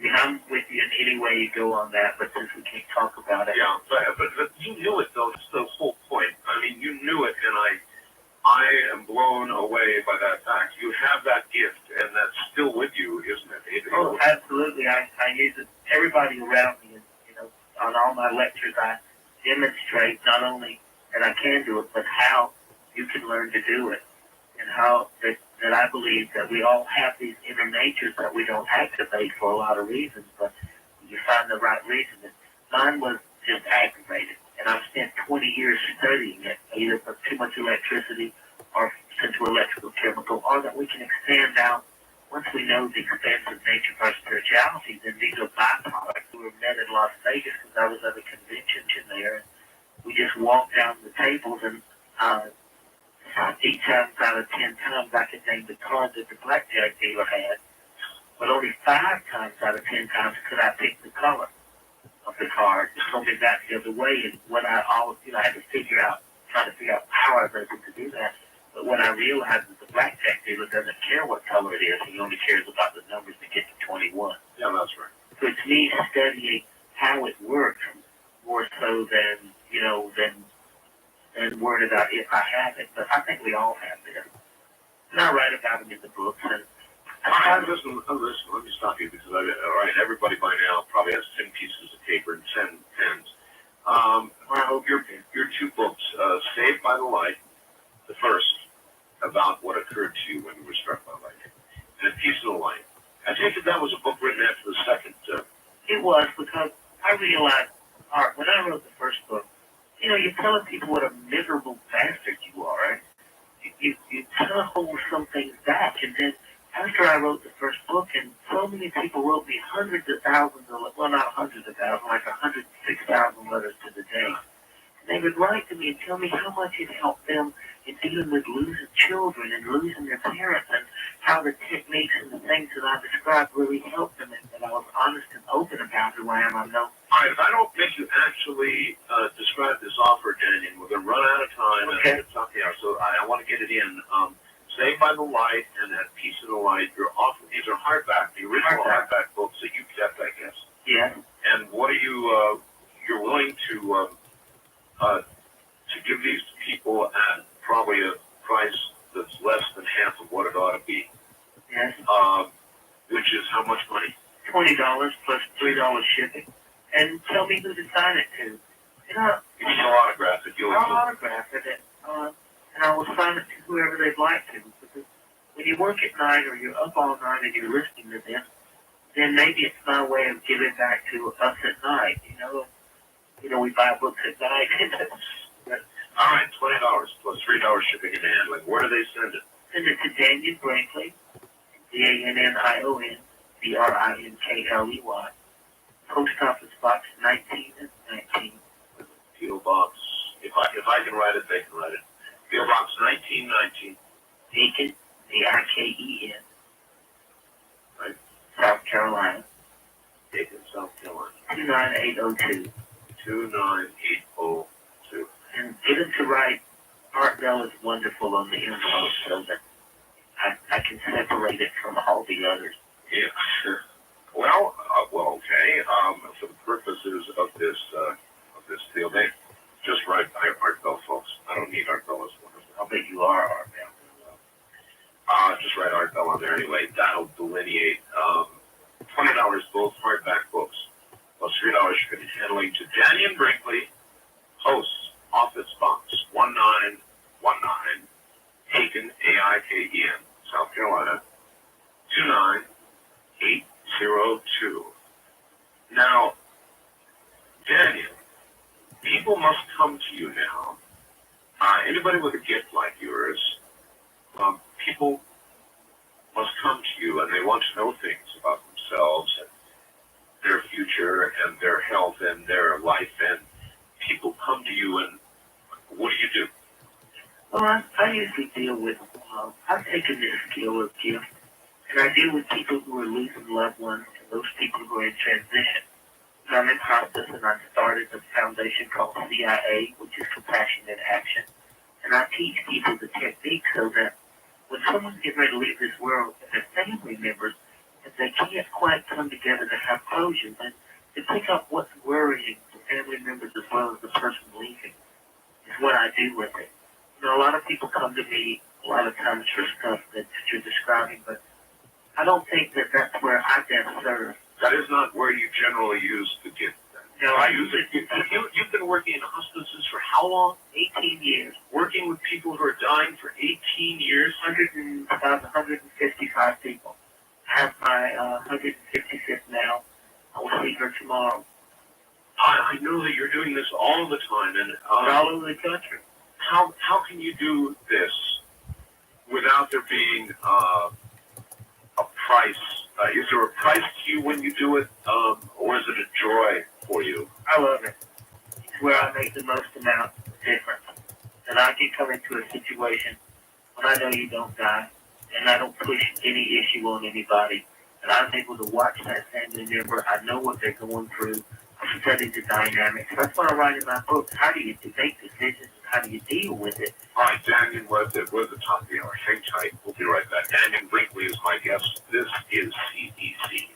mean, I'm with you in any way you go on that, but since we can't talk about it. Yeah, but you knew it, though. That's the whole point. I mean, you knew it, and I am blown away by that fact. You have that gift, and that's still with you, isn't it? Oh, absolutely. I use it. Everybody around me, on all my lectures, I demonstrate not only that I can do it, but how you can learn to do it, and how that I believe that we all have these inner natures that we don't activate for a lot of reasons, but you find the right reason. And mine was just activated, and I've spent 20 years studying it, either for too much electricity or central electrical chemical, or that we can expand out. Once we know the expansive nature of our spirituality, then these are byproducts. We were met in Las Vegas because I was at a convention there, and we just walked down the tables, and 8 times out of 10 times I could name the card that the blackjack dealer had, but only 5 times out of 10 times could I pick the color of the card. It told me that the other way, and what I always, I had to try to figure out how I was able to do that. But when I realized that the blackjack dealer doesn't care what color it is, he only cares about the numbers to get to 21. Yeah, that's right. So it's me studying how it works more so than, than worried about if I have it. But I think we all have this. And I write about it in the books. And listen, let me stop you because everybody by now probably has 10 pieces of paper and 10 pens. I hope your 2 books, Saved by the Light, the first, about what occurred to you when you were struck by lightning, and A Piece of the Light. I take it that was a book written after the second. It was, because I realized, when I wrote the first book, you're telling people what a miserable bastard you are, right? You kind of hold some things back, and then after I wrote the first book, and so many people wrote me hundreds of thousands of, well, not hundreds of thousands, like 106,000 letters to the day. And they would write to me and tell me how much it helped them in dealing with losing children and losing their parents, and how the techniques and the things that I described really helped them, and that I was honest and open about who I am. I know. All right, if I don't make you actually describe this offer, Daniel, we're going to run out of time. Okay. And it's not there, so I want to get it in. Saved by the Light and That Piece of the Light, these are hardback, the original hardback books that you kept, I guess. Yeah. And what are you're willing to give these to people at probably a price that's less than half of what it ought to be? Yes. Which is how much money? $20 plus $3 shipping. And tell me who to sign it to. You can autograph it. I'll autograph it. And I will sign it to whoever they'd like to. Because when you work at night or you're up all night and you're listening to this, then maybe it's my way of giving back to us at night. We buy books at night. All right, $20 plus $3 shipping and handling. Where do they send it? Send it to Daniel Brinkley, DANNION BRINKLEY, Post Office Box 1919. P.O. Box. If I can write it, they can write it. P.O. Box 1919. Aiken, AIKEN. Right. South Carolina. Aiken, South Carolina. 29802. 29802. And get them to write Art Bell is wonderful on the info so that I can separate it from all the others. Yeah, sure. Well, okay. For the purposes of this deal, they just write Art Bell, folks. I don't need Art Bell as wonderful. I'll bet you are Art Bell. Just write Art Bell on there anyway. That'll delineate $20 both hardback books, plus $3 shipping and handling to Daniel Brinkley, Post Office Box 1919, Aiken, AIKEN, South Carolina, 29802. Now, Daniel, people must come to you now. Anybody with a gift like yours, people must come to you and they want to know things about themselves and their future and their health and their life, and people come to you, and what do you do? Well, I usually deal with, I've taken this skill of gift, and I deal with people who are losing loved ones and those people who are in transition. And I'm in hospice, and I started a foundation called CIA, which is Compassionate Action. And I teach people the technique so that when someone's getting ready to leave this world, and their family members, and they can't quite come together to have closure, and to pick up what's worrying the family members as well as the person leaving is what I do with it. You know, a lot of people come to me a lot of times for stuff that you're describing, but I don't think that that's where I best serve. That is not where you generally use the gift. No, I use it. You've been working in hospices for how long? 18 years. Working with people who are dying for 18 years? About 155 people. I have my 155th now. I will see her tomorrow. I know that you're doing this all the time, and all over the country. How can you do this without there being a price? Is there a price to you when you do it, or is it a joy for you? I love it. It's where I make the most amount of difference. And I can come into a situation when I know you don't die, and I don't push any issue on anybody, and I'm able to watch that family member. I know what they're going through. I study the dynamics. That's what I write in my book. How do you make decisions? How do you deal with it? All right, Daniel, we're at the top of the hour. Hang tight. We'll be right back. Daniel Brinkley is my guest. This is CDC.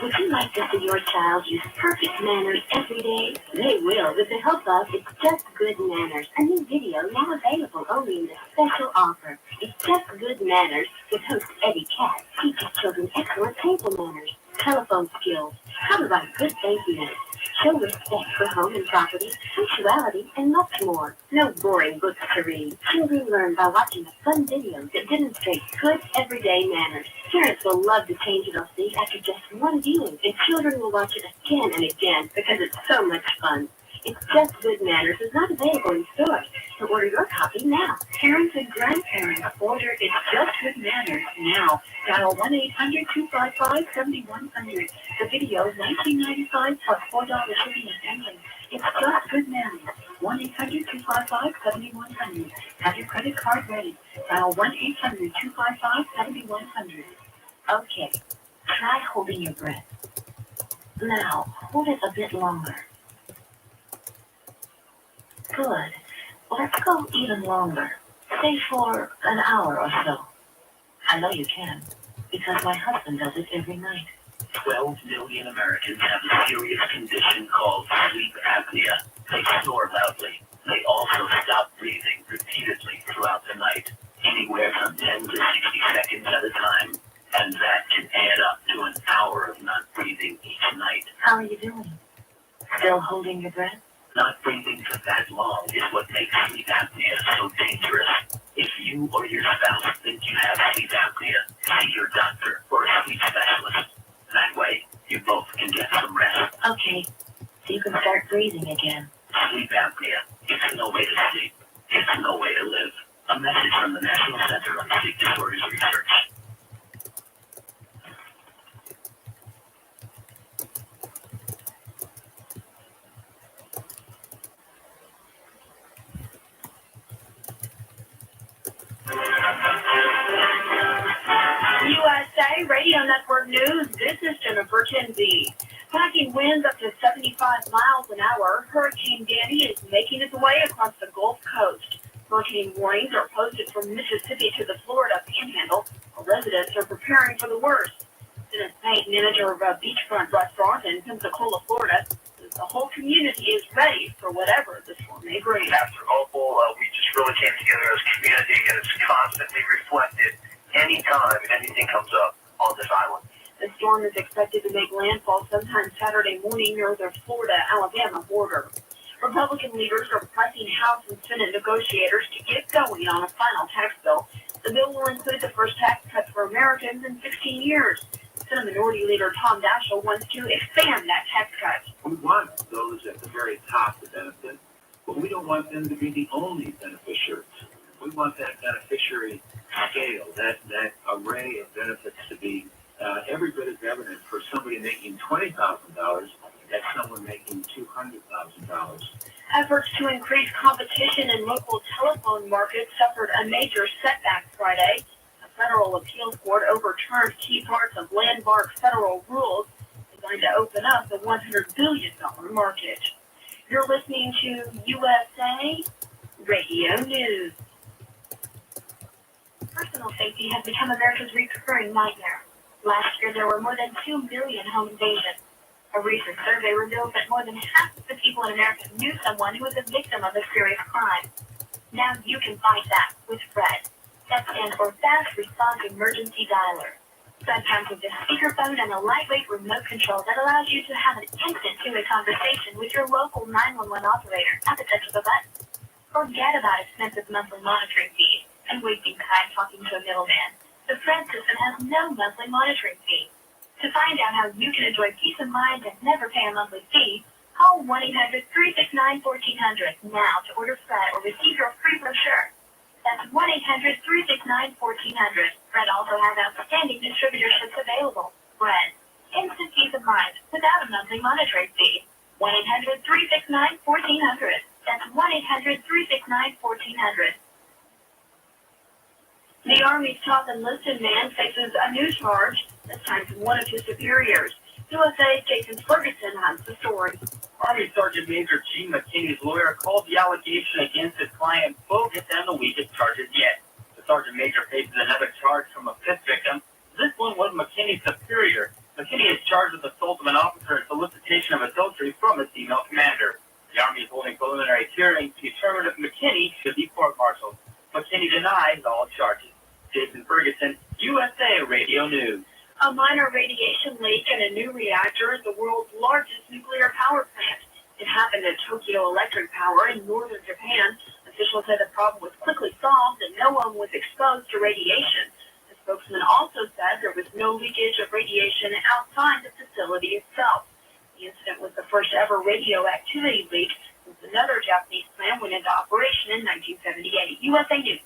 Would you like to see your child use perfect manners every day? They will with the help of It's Just Good Manners, a new video now available only in the special offer. It's Just Good Manners with host Eddie Katz teaches children excellent table manners, telephone skills, how to write good thank you notes, show respect for home and property, punctuality, and much more. No boring books to read. Children learn by watching a fun video that demonstrates good everyday manners. Parents will love the change they'll see after just one viewing, and children will watch it again and again because it's so much fun. It's Just Good Manners is not available in stores, so order your copy now. Parents and grandparents, order It's Just Good Manners now. Dial 1-800-255-7100. The video is $19.95 plus $4 shipping and handling. It's Just Good Manners. 1-800-255-7100. Have your credit card ready. Dial 1-800-255-7100. Okay, try holding your breath. Now, hold it a bit longer. Good. Let's go even longer. Say for an hour or so. I know you can, because my husband does it every night. 12 million Americans have a serious condition called sleep apnea. They snore loudly. They also stop breathing repeatedly throughout the night, anywhere from 10 to 60 seconds at a time. And that can add up to an hour of not breathing each night. How are you doing? Still holding your breath? Not breathing for that long is what makes sleep apnea so dangerous. If you or your spouse think you have sleep apnea, see your doctor or a sleep specialist. That way, you both can get some rest. Okay, so you can start breathing again. Sleep apnea. It's no way to sleep. It's no way to live. A message from the National Center on Sleep Disorders Research. USA Radio Network News, this is Jennifer Kinsey. Packing winds up to 75 miles an hour, Hurricane Danny is making its way across the Gulf Coast. Hurricane warnings are posted from Mississippi to the Florida Panhandle. Residents are preparing for the worst. Dennis Payne, manager of a beachfront restaurant in Pensacola, Florida, says the whole community is ready for whatever the storm may bring. After Opal, we just really came together as a community, and it's constantly reflected anytime anything comes up on this island. The storm is expected to make landfall sometime Saturday morning near the Florida-Alabama border. Republican leaders are pressing House and Senate negotiators to get going on a final tax bill. The bill will include the first tax cut for Americans in 16 years. Senate Minority Leader Tom Daschle wants to expand that tax cut. We want those at the very top to benefit, but we don't want them to be the only beneficiaries. We want that beneficiary scale, that array of benefits to be every bit as evident for somebody making $20,000 as someone making $200,000. Efforts to increase competition in local telephone markets suffered a major setback Friday. A federal appeals court overturned key parts of landmark federal rules designed to open up the $100 billion market. You're listening to USA Radio News. Personal safety has become America's recurring nightmare. Last year, there were more than 2 million home invasions. A recent survey revealed that more than half of the people in America knew someone who was a victim of a serious crime. Now you can fight back with FRED. That stands for Fast Response Emergency Dialer. FRED comes with a speakerphone and a lightweight remote control that allows you to have an instant two-way conversation with your local 911 operator at the touch of a button. Forget about expensive monthly monitoring fees and wasting time talking to a middleman. The FRED system has no monthly monitoring fee. To find out how you can enjoy peace of mind and never pay a monthly fee, call 1-800-369-1400 now to order FRED or receive your free brochure. That's 1-800-369-1400. FRED also has outstanding distributorships available. FRED. Instant peace of mind without a monthly monitoring fee. 1-800-369-1400. That's 1-800-369-1400. The Army's top enlisted man faces a new charge, this time from one of his superiors. USA's Jason Ferguson has the story. Army Sergeant Major Gene McKinney's lawyer called the allegation against his client bogus and the weakest charges yet. The Sergeant Major faces another charge from a fifth victim. This one was McKinney's superior. McKinney is charged with assault of an officer and solicitation of adultery from a female commander. The Army is holding preliminary hearings to determine if McKinney should be court-martialed. McKinney denies all charges. Jason Ferguson, USA Radio News. A minor radiation leak in a new reactor at the world's largest nuclear power plant. It happened at Tokyo Electric Power in northern Japan. Officials said the problem was quickly solved and no one was exposed to radiation. The spokesman also said there was no leakage of radiation outside the facility itself. The incident was the first ever radioactivity leak since another Japanese plant went into operation in 1978. USA News.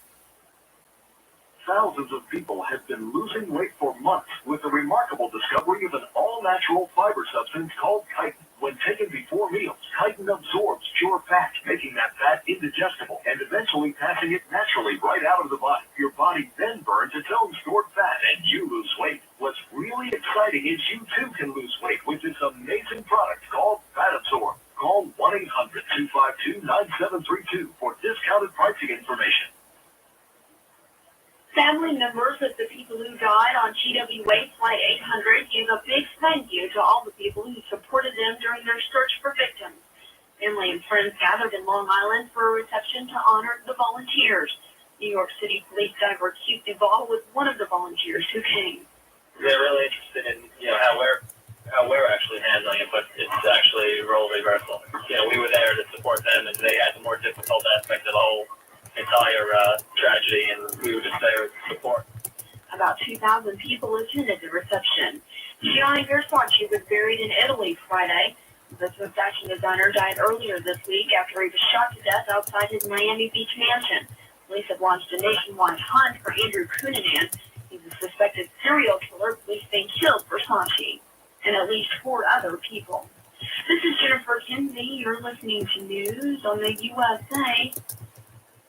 Thousands of people have been losing weight for months with the remarkable discovery of an all-natural fiber substance called chitin. When taken before meals, chitin absorbs pure fat, making that fat indigestible and eventually passing it naturally right out of the body. Your body then burns its own stored fat and you lose weight. What's really exciting is you too can lose weight with this amazing product called Fat Absorb. Call 1-800-252-9732 for discounted pricing information. Family members of the people who died on TWA Flight 800 gave a big thank you to all the people who supported them during their search for victims. Family and friends gathered in Long Island for a reception to honor the volunteers. New York City Police Diver Keith Duvall was one of the volunteers who came. They're really interested in how we're actually handling it, but it's actually role reversal. We were there to support them, and they had the more difficult aspect of the whole entire tragedy, and we were just there to support. About 2,000 people attended the reception. Gianni Versace was buried in Italy Friday. The fashion designer died earlier this week after he was shot to death outside his Miami Beach mansion. Police have launched a nationwide hunt for Andrew Cunanan. He's a suspected serial killer. Police think killed Versace and at least 4 other people. This is Jennifer Kinsey. You're listening to news on the USA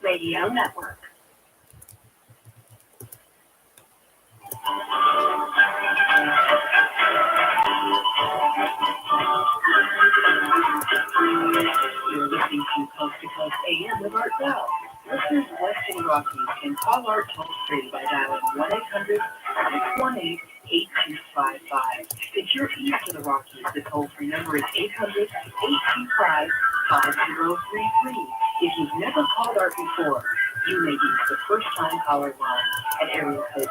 Radio Network. You're listening to Coast to Coast AM with Art Bell. Listeners west of the Rockies can call Art toll-free by dialing 1-800-618-8255. If you're east of the Rockies, the toll-free number is 800-825-5033. If you've never called Art before, you may use the first-time caller line at area code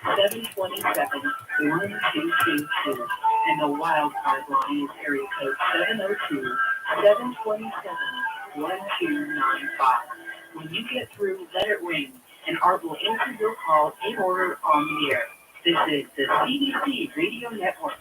702-727-1222, and the wild card line is area code 702-727-1295. When you get through, let it ring, and Art will answer your call in order on the air. This is the CBC Radio Network.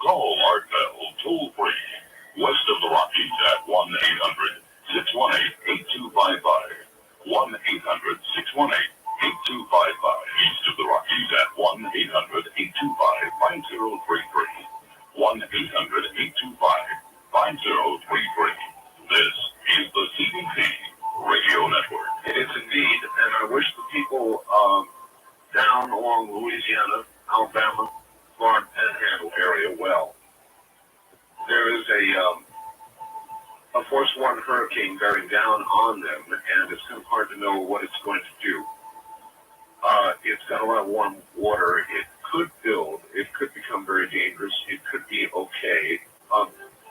Call Art Bell toll free. West of the Rockies at 1-800-618-8255. 1-800-618-8255. East of the Rockies at 1-800-825-5033. 1-800-825-5033. This is the CBC Radio Network. It is indeed, and I wish the people down along Louisiana, Alabama, Florida Panhandle area well. There is a Force 1 hurricane bearing down on them, and it's kind of hard to know what it's going to do. It's got a lot of warm water. It could build. It could become very dangerous. It could be okay.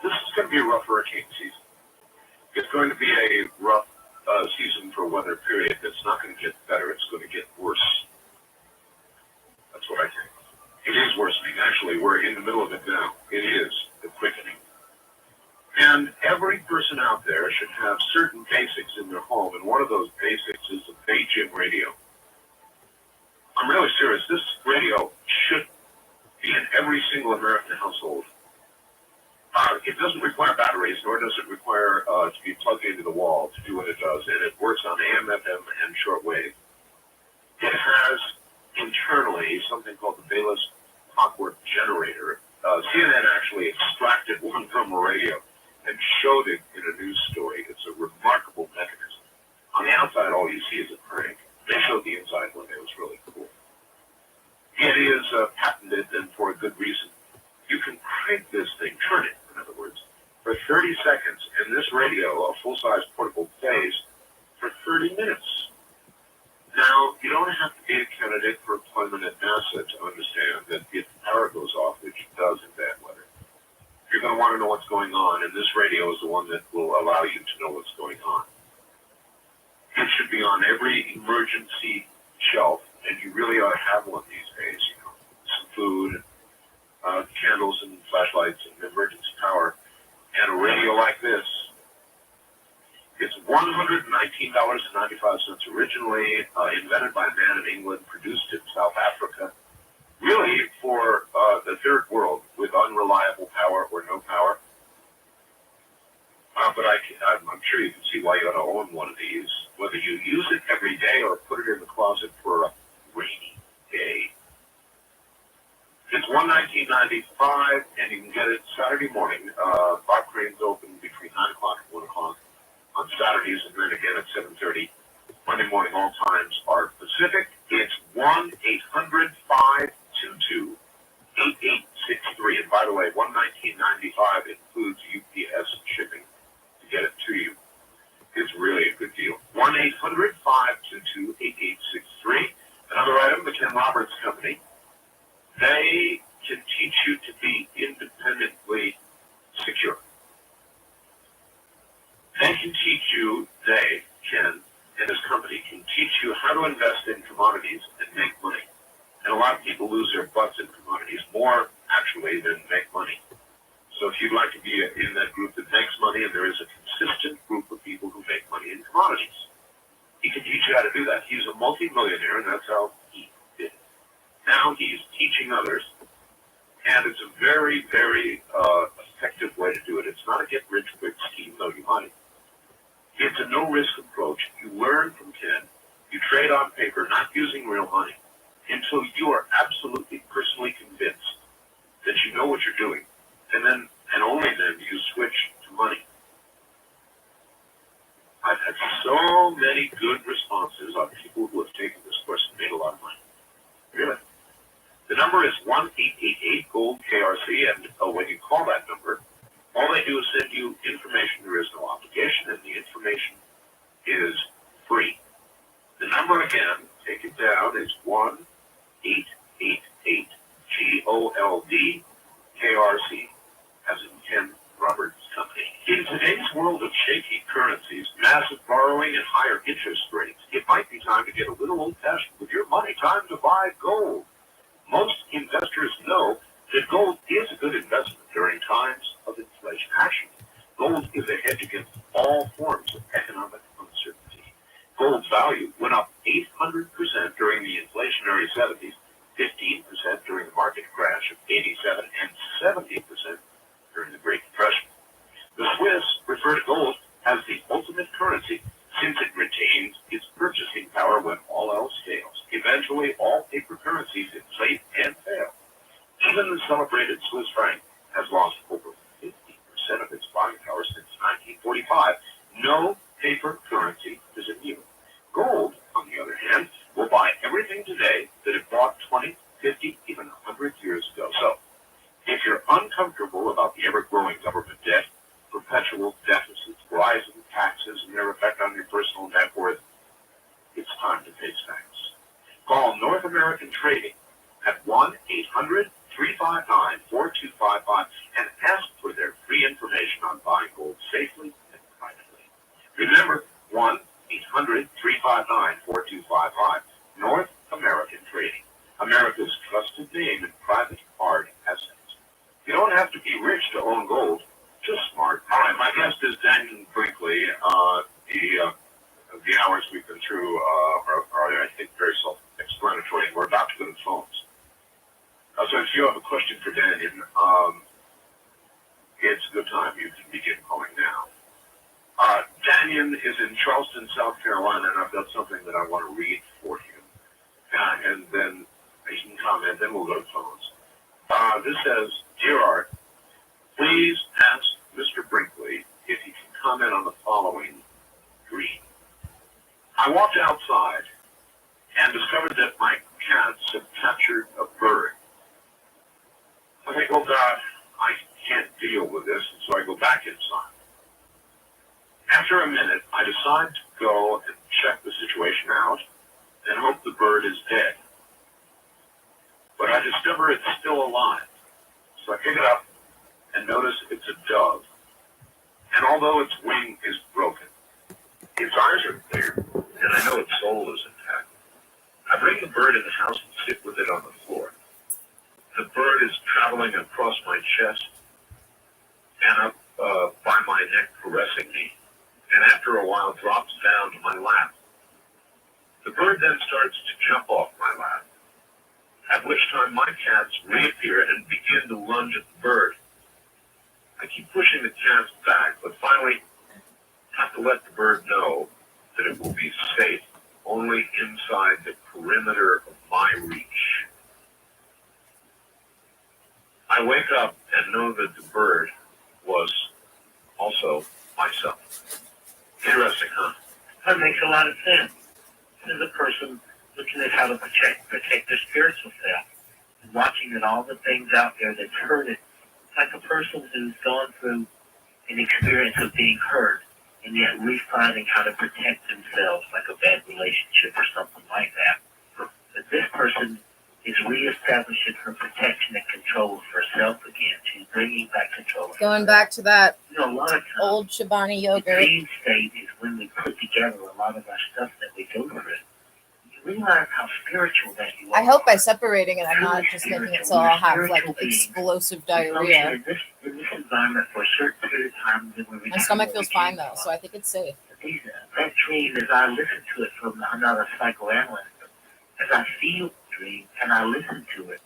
This is going to be a rough hurricane season. It's going to be a rough season for weather, period. It's not going to get better. It's going to get worse. That's what I think. It is worsening. Actually, we're in the middle of it now. It is the quickening. And every person out there should have certain basics in their home, and one of those basics is a Beijing radio. I'm really serious. This radio should be in every single American household. It doesn't require batteries, nor does it require to be plugged into the wall to do what it does, and it works on AM, FM, and shortwave. It has internally something called the Bayless clockwork generator. CNN actually extracted one from a radio and showed it in a news story. It's a remarkable mechanism. On the outside, all you see is a crank. They showed the inside one. It was really cool. It is patented, and for a good reason. You can crank this thing, turn it, in other words, for 30 seconds, and this radio, a full-size portable, plays for 30 minutes. Now, you don't have to be a candidate for employment at NASA to understand that if power goes off, which it does in bad weather, you're going to want to know what's going on, and this radio is the one that will allow you to know what's going on. It should be on every emergency shelf, and you really ought to have one these days, you know, some food, candles and flashlights and emergency power, and a radio like this. It's $119.95 originally, invented by a man in England, produced in South Africa, really for the third world with unreliable power or no power. But I'm sure you can see why you ought to own one of these, whether you use it every day or put it in the closet for a rainy day. It's $119.95, and you can get it Saturday morning. Bob Crane's open between 9 o'clock and 1 o'clock on Saturdays, and then again at 7:30. Monday morning, all times are Pacific. It's 1-800-522-8863. And by the way, $119.95 includes UPS shipping to get it to you. It's really a good deal. 1-800-522-8863. Another item, the Ken Roberts Company. They can teach you to be independently secure. They can teach you, Ken and his company, can teach you how to invest in commodities and make money. And a lot of people lose their butts in commodities, more actually than make money. So if you'd like to be in that group that makes money, and there is a consistent group of people who make money in commodities, he can teach you how to do that. He's a multi-millionaire, and that's how he did it. Now he's teaching others, and it's a very, very effective way to do it. It's not a get-rich-quick scheme, though you might. It's a no-risk approach. You learn from Ken. You trade on paper, not using real money, until you are absolutely personally convinced that you know what you're doing. And only then, do you switch to money. I've had so many good responses on people who have taken this course and made a lot of money. Really. The number is 1-888-GOLD-KRC, and when you call that number, all they do is send you information. There is no obligation, and the information is free. The number again, take it down, is 1-888-GOLD-KRC, as in Ken Roberts Company. In today's world of shaky currencies, massive borrowing, and higher interest rates, it might be time to get a little old-fashioned with your money. Time to buy gold. Most investors know that gold is a good investment during times of inflation. Actually, gold is a hedge against all forms of economic uncertainty. Gold's value went up 800% during the inflationary 70s, 15% during the market crash of 87, and 70% celebrated Swiss franc has lost over 50% of its buying power since 1945. No paper currency is immune. Gold, on the other hand, will buy everything today that it bought 20, 50, even 100 years ago. So, if you're uncomfortable about the ever-growing government debt, perpetual deficits, rising taxes, and their effect on your personal net worth, it's time to face facts. Call North American Trading at 1-800-359-4255 and ask for their free information on buying gold safely and privately. Remember, 1-800-359-4255. North American Trading, America's trusted name in private hard assets. You don't have to be rich to own gold, just smart. All right, my guest is Daniel Brinkley. The hours we've been through are, I think, very self-explanatory. We're about to go to the phones. So if you have a question for Daniel, it's a good time. You can begin calling now. Daniel is in Charleston, South Carolina, and I've got something that I want to read for him. And then he can comment, then we'll go to phones. This says, Dear Art, please ask Mr. Brinkley if he can comment on the following dream. I walked outside and discovered that my cats had captured a bird. I think, oh God, I can't deal with this, and so I go back inside. After a minute, I decide to go and check the situation out and hope the bird is dead. But I discover it's still alive. So I pick it up and notice it's a dove. And although its wing is broken, its eyes are clear, and I know its soul is intact. I bring the bird in the house and sit with it on the floor. The bird is traveling across my chest and up by my neck, caressing me, and after a while drops down to my lap. The bird then starts to jump off my lap, at which time my cats reappear and begin to lunge at the bird. I keep pushing the cats back, but finally have to let the bird know that it will be safe only inside the perimeter of my reach. I wake up and know that the bird was also myself. Interesting, huh? That makes a lot of sense. As a person looking at how to protect their spiritual self, and watching at all the things out there that's hurt it, like a person who's gone through an experience of being hurt, and yet refinding how to protect themselves, like a bad relationship or something like that. But this person is reestablishing her protection and control of herself again. She's bringing back control. Going back to that a lot of times, old Chobani the yogurt. dream state is when we put together a lot of our stuff that we go through. You realize how spiritual that you are. I hope by separating it, I'm not just making it so I'll have like explosive diarrhea. In this environment for a certain period of time, then we My stomach feels fine though, so I think it's safe. That dream, as I listen to it from another psychoanalyst, as I feel the dream and I listen to it,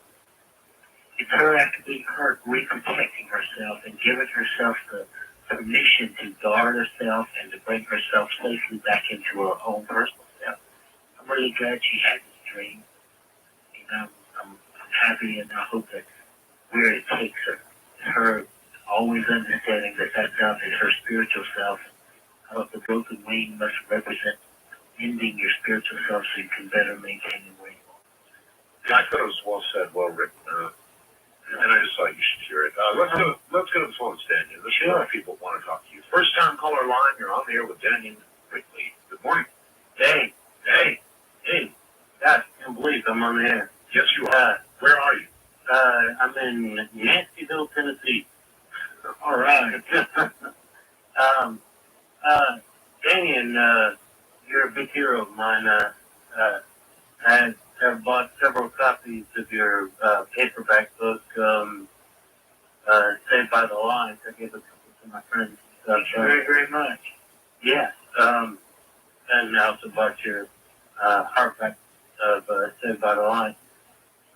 it's her after being hurt, reprotecting herself and giving herself the permission to guard herself and to bring herself safely back into her own personal self. I'm really glad she had this dream. I'm happy, and I hope that where it takes her always understanding that dove is her spiritual self. I hope the broken wing must represent ending your spiritual self so you can better maintain your wing. I thought it was well said, well written, and I just thought you should hear it. Let's go to the phone, Daniel. There's a lot of people want to talk to you. First time caller line, you're on the air with Daniel Brinkley. Good morning. Hey. God, I can't believe I'm on the air. Yes, you are. Where are you? I'm in Yanceyville, Tennessee. All right. Daniel, you're a big hero of mine. I have bought several copies of your paperback book, Saved by the Lines. I gave a couple to my friends. Thank you very, very much. Yeah. And I also bought your hardback of Saved by the Line.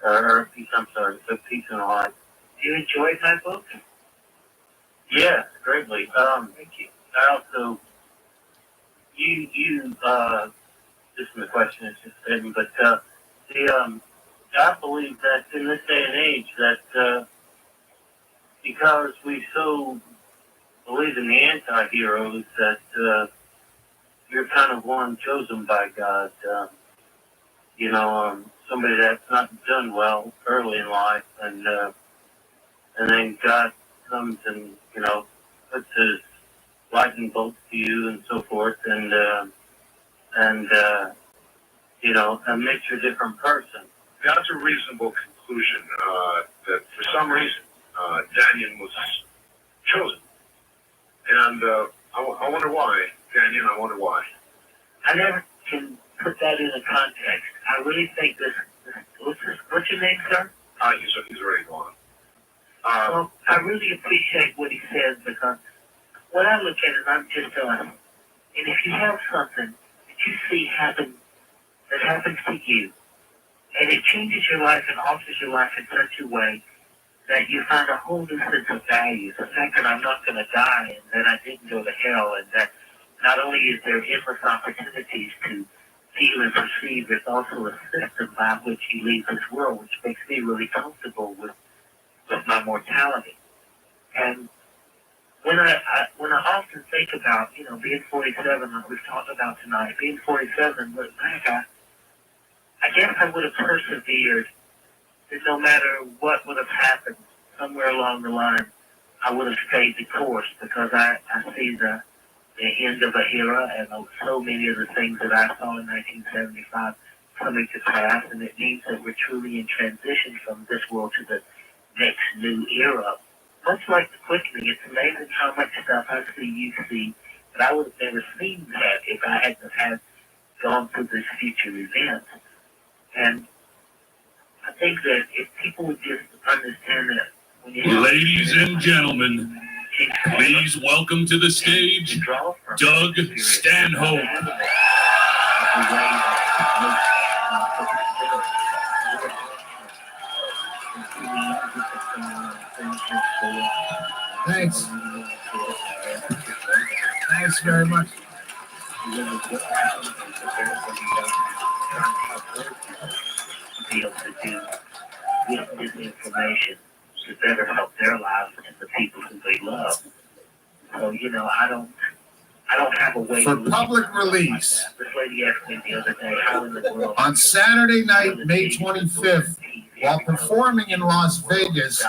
Or a piece, I'm sorry, a piece in the line. Do you enjoy that book? Yeah, greatly. Thank you. I also, this is the question, it's just statement, but I believe that in this day and age that because we so believe in the anti-heroes that you're kind of one chosen by God. Somebody that's not done well early in life, and then God comes and puts His lightning bolts to you and so forth, and makes you a different person. That's a reasonable conclusion. That for some reason, Daniel was chosen, and I wonder why, Daniel. I wonder why. I never can put that into context. I really think this what's your name, sir? He's already gone. Well, I really appreciate what he says, because what I look at is I'm just and if you have something that you see happens to you, and it changes your life and alters your life in such a way that you find a whole new sense of values, the fact that I'm not going to die and that I didn't go to hell, and that not only is there endless opportunities to feel and perceive, there's also a system by which you leave this world, which makes me really comfortable with my mortality. And when I often think about, being 47, like we've talked about tonight, being 47, look back, I guess I would have persevered, that no matter what would have happened, somewhere along the line, I would have stayed the course, because I see the end of an era, and so many of the things that I saw in 1975 coming to pass, and it means that we're truly in transition from this world to the next new era. Much like the quickening, it's amazing how much stuff I see, you see, but I would have never seen that if I hadn't had gone through this future event. And I think that if people would just understand that when you ladies and gentlemen, please welcome to the stage Doug Stanhope. Thanks. Thanks very much. Be able to do with this information to better help their lives and the people who they love. So, I don't have a way for public release. This lady asked me the other day, how in the world on Saturday night, May 25th, while performing in Las Vegas,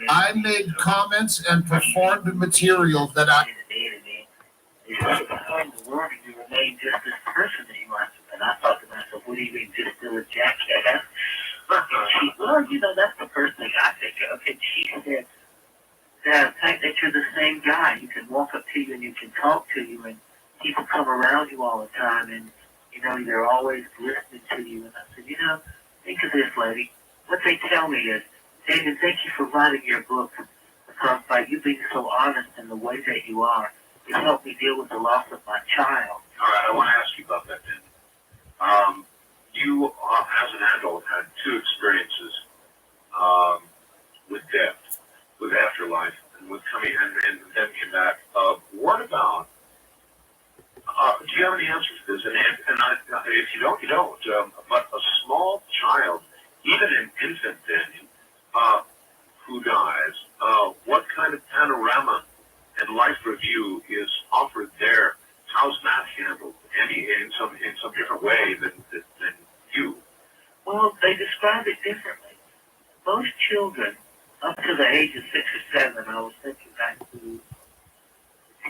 I made comments and performed material that I how in the world do you remain just this person that you are? And I thought to myself, what do you mean, just still a jackass? That's the first thing I think of. And she said, the fact that you're the same guy, you can walk up to you and you can talk to you, and people come around you all the time, and they're always listening to you. And I said, think of this, lady. What they tell me is, David, thank you for writing your book, because by you being so honest in the way that you are, it helped me deal with the loss of my child. All right, I want to ask you about that then. You, as an adult, had two experiences with death, with afterlife, and with coming and then came back. What about? Do you have any answers to this? And if you don't, you don't. But a small child, even an infant, then, who dies, what kind of panorama and life review is offered there? How's that handled? In some different way than you? Well, they describe it differently. Most children, up to the age of 6 or 7, I was thinking back to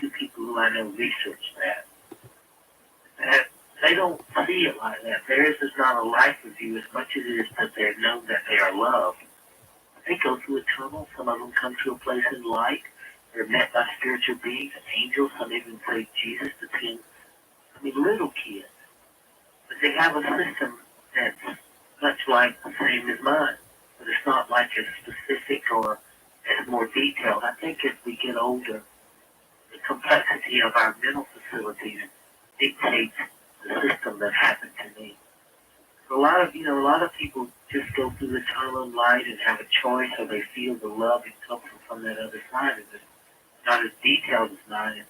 two people who I know researched that they don't see it like that. Theirs is not a life review as much as it is that they're known that they are loved. They go through a tunnel. Some of them come to a place in light. They're met by spiritual beings, angels. Some even say Jesus depends. Little kids. But they have a system that's much like the same as mine. But it's not like as specific or as more detailed. I think as we get older, the complexity of our mental facilities dictates the system that happened to me. So a lot of people just go through the tunnel of light and have a choice, or they feel the love and comfort from that other side. And it's not as detailed as mine.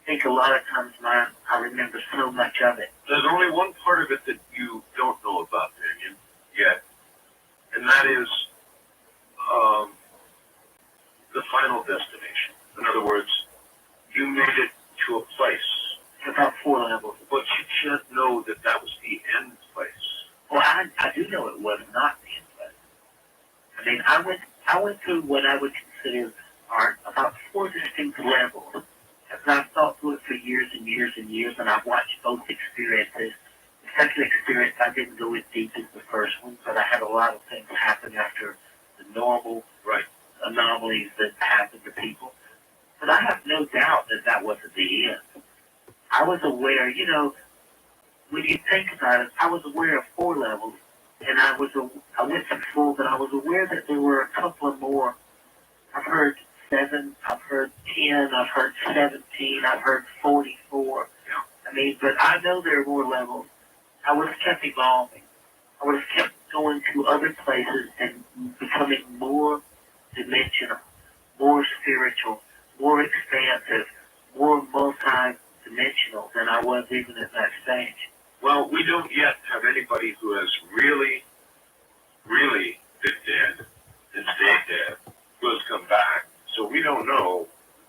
I think a lot of times I remember so much of it. There's only one part of it that you don't know about, Daniel, yet, and that is the final final destination? In other words, you made it to a place. About 4 levels. But you can't know that that was the end place. Well, I do know it was not the end place. I mean, I went through what I would consider are about 4 distinct levels. As I've thought through it for years and years and years, and I've watched both experiences. The second experience, I didn't go as deep as the first one, but I had a lot of things happen after the normal anomalies that happen to people. But I have no doubt that that wasn't the end. I was aware, you know, when you think about it, I was aware of 4 levels, and I went to full, but I was aware that there were a couple of more. I've heard 7, I've heard 10, I've heard 17, I've heard 44. I mean, but I know there are more levels. I would have kept evolving. I would have kept going to other places and becoming more dimensional, more spiritual, more expansive, more multi-dimensional than I was even at that stage. Well, we don't yet have anybody who has really, really been dead and stayed dead, who has come back. So we don't know.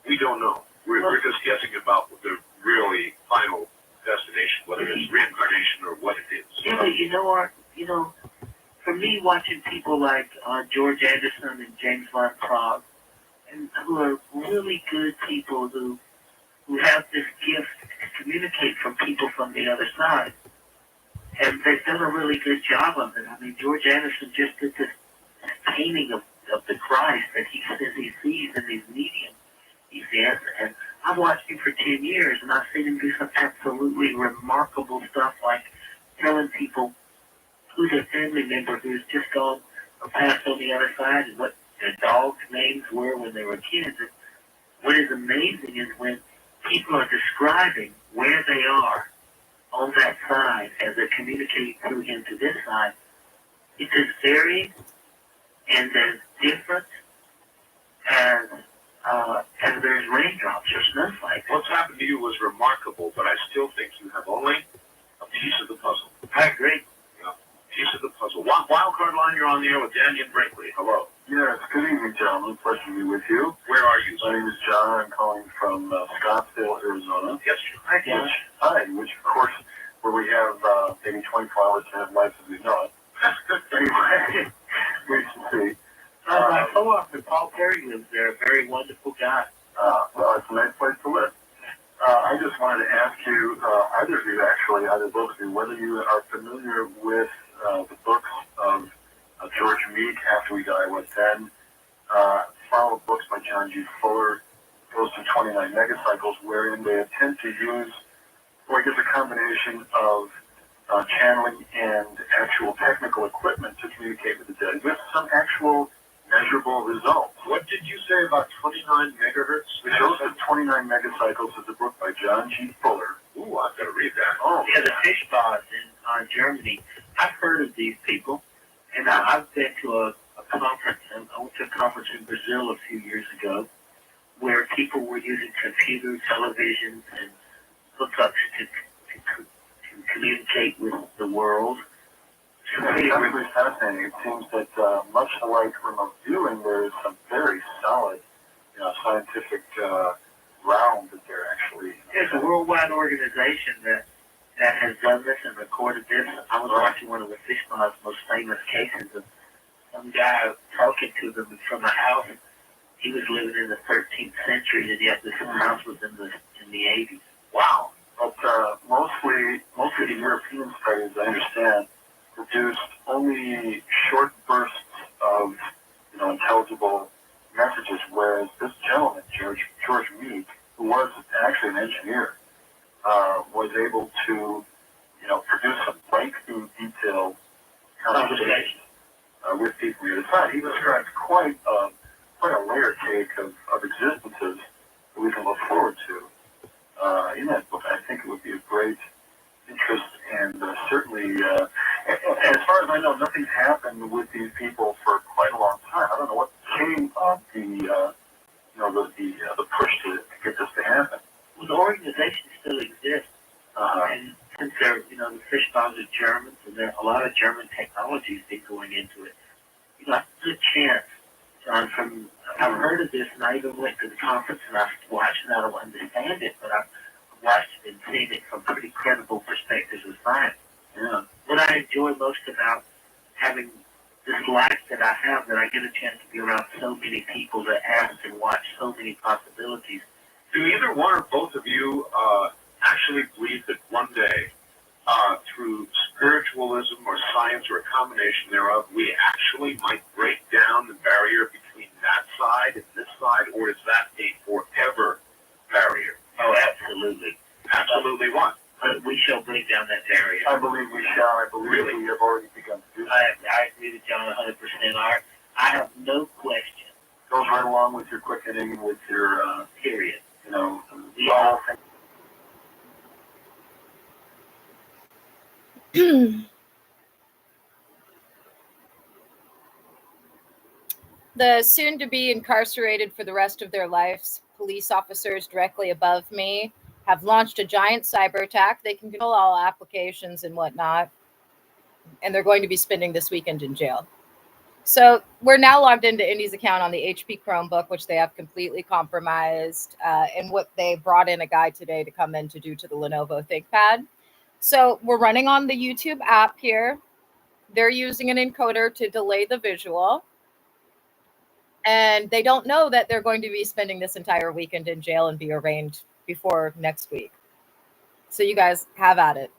We don't know. We're just guessing about the really final destination, whether it's reincarnation or what it is. Yeah, you know, for me, watching people like George Anderson and James Van Praagh, and who are really good people who have this gift to communicate from people from the other side. And they've done a really good job of it. I mean, George Anderson just did this painting of the Christ that he says he sees in these medium events. And I've watched him for 10 years, and I've seen him do some absolutely remarkable stuff, like telling people who's a family member who's just gone or passed on the other side and what their dog's names were when they were kids. And what is amazing is when people are describing where they are on that side as they're communicating through him to this side, it's as varied and as different as there's raindrops or snowflakes. What's happened to you was remarkable, but I still think you have only a piece of the puzzle. I agree. Yeah, piece of the puzzle. Wild card line, you're on the air with Daniel Brinkley. Hello. Yes, good evening, gentlemen. Pleasure to be with you. Where are you, My name is John. I'm calling from Scottsdale, Arizona. Yes, Hi, John. Which, of course, where we have maybe 24 hours to have life as we know it. Anyway, we should see. My co-author, Paul Perry, lives there, a very wonderful guy. Well, it's a nice place to live. I just wanted to ask you, either of you actually, either both of you, whether you are familiar with the books of George Meek, After We Die, What Then? Follow books by John G. Fuller, goes to 29 megacycles, wherein they attempt to use, I guess, a combination of channeling and actual technical equipment to communicate with the dead, with some actual measurable results. What did you say about 29 megahertz? It goes to 29 megacycles is a book by John G. Fuller. Ooh, I've got to read that. Oh, yeah, the fish pods in Germany. I've heard of these people, and I've been to a conference. I went to a conference in Brazil a few years ago where people were using computer, televisions, and hookups to communicate with the world. It's absolutely fascinating. It seems that much like remote viewing, there is some very solid, scientific ground that they're actually. There's a worldwide organization that has done this and recorded this. I was watching one of the fish pods' most famous cases of some guy talking to them from a house. He was living in the 13th century, and yet this house was in the 80s. Wow. But mostly the European studies, I understand, produced only short bursts of, intelligible messages, whereas this gentleman, George Meek, who was actually an engineer, was able to, produce some breakthrough detailed conversations with people on the other side. He describes quite a layer cake of existences that we can look forward to in that book. I think it would be of great interest, and certainly, as far as I know, nothing's happened with these people for quite a long time. I don't know what came of the push to get this to happen. Well, the organization still exists, and since they're, the fish pods are Germans, and there a lot of German technologies been going into it. That's a good chance, John, from I've heard of this, and I even went to the conference and I watched it. I don't understand it, but I've watched it and seen it from pretty credible perspectives of science. Yeah. What I enjoy most about having this life that I have, that I get a chance to be around so many people that ask and watch so many possibilities. Do either one or both of you actually believe that one day, through spiritualism or science or a combination thereof, we actually might break down the barrier between that side and this side, or is that a forever barrier? Oh, absolutely. Absolutely what? We shall break down that barrier. I believe we shall. I believe we have already begun to do that. I agree with John 100%. I have no question. Goes right along with your quickening, with your, Period. you know, We all think. The soon to be incarcerated for the rest of their lives police officers directly above me have launched a giant cyber attack. They can control all applications and whatnot, and they're going to be spending this weekend in jail. So we're now logged into Indy's account on the HP Chromebook, which they have completely compromised, and what they brought in a guy today to come in to do to the Lenovo ThinkPad. So we're running on the YouTube app here. They're using an encoder to delay the visual. And they don't know that they're going to be spending this entire weekend in jail and be arraigned before next week. So you guys have at it.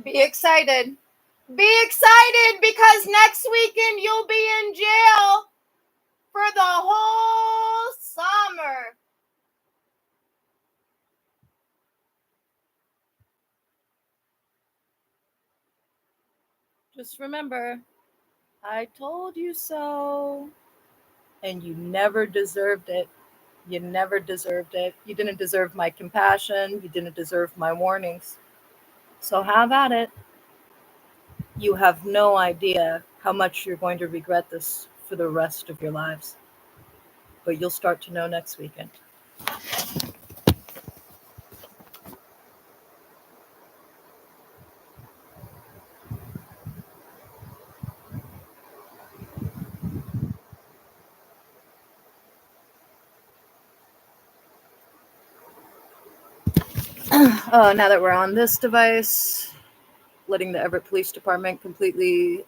Be excited. Be excited because next weekend you'll be in jail for the whole summer. Just remember, I told you so. And you never deserved it. You never deserved it. You didn't deserve my compassion. You didn't deserve my warnings. So have at it. You have no idea how much you're going to regret this for the rest of your lives. But you'll start to know next weekend. Now that we're on this device, letting the Everett Police Department completely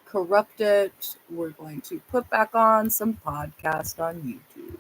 corrupt it, we're going to put back on some podcast on YouTube.